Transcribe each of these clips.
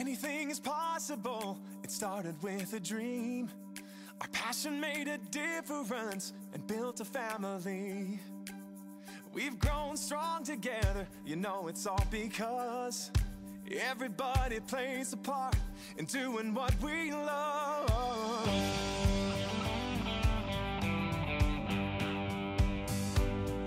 Anything is possible, it started with a dream. Our passion made a difference and built a family. We've grown strong together, you know it's all because everybody plays a part in doing what we love.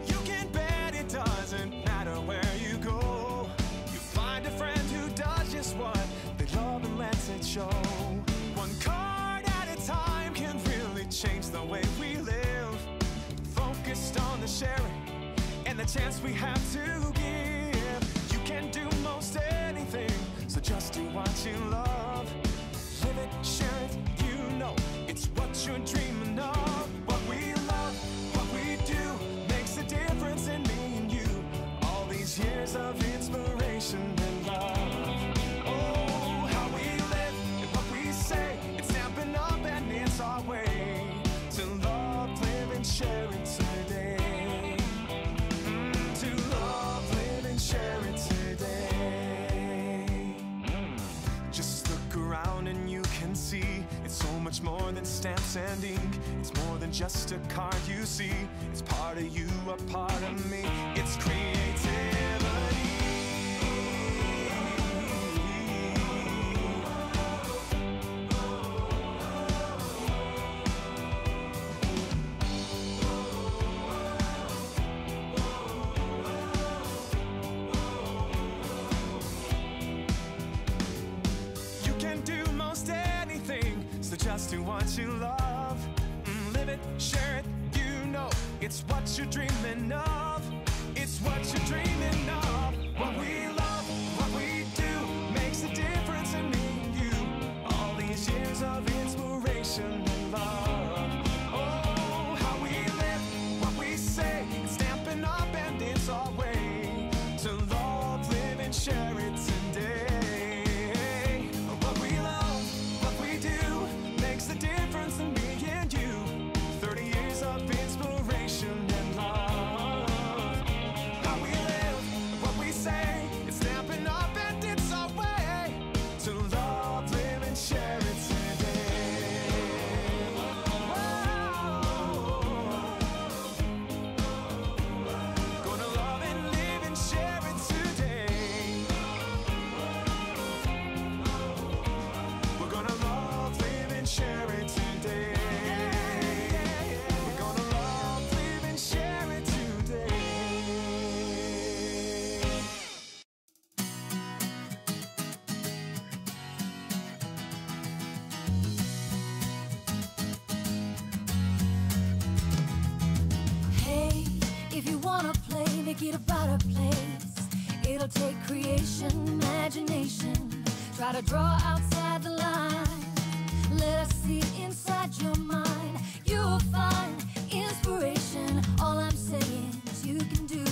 You can bet it doesn't matter where you go. You find a friend who does just what they love and lets it show. One card at a time can really change the way we live. Focused on the sharing and the chance we have to give. You can do most anything, so just do what you love. Live it, share it, you know it's what you're dreaming of. What we love, what we do, makes a difference in me and you. All these years of inspiration and love. Oh, how we live and what we say, it's stamping up and it's our way to love, live and share it today. To love, live and share it today. Just look around and you can see it's so much more than stamps and ink. It's more than just a card you see. It's part of you, a part of me. It's creativity. So just do what you love, live it, share it, you know it's what you're dreaming of. It's what you're dreaming of. What we love, what we do, makes a difference in me and you. All these years of inspiration and love. Oh, how we live, what we say, it's stamping up and it's our way to love, live and share it today. What we love, what we do, makes a difference in me and you. 30 years of inspiration and love. How we live, what we say, it's stamping up and it's our way to love, live and share it today. Whoa. Gonna love and live and share it today. We're gonna love, live and share it today. We're gonna love, live and share it today. Hey, if you wanna play, make it about a place. It'll take creation, imagination. Try to draw outside the line. Let us see inside your mind. You'll find inspiration. All I'm saying is you can do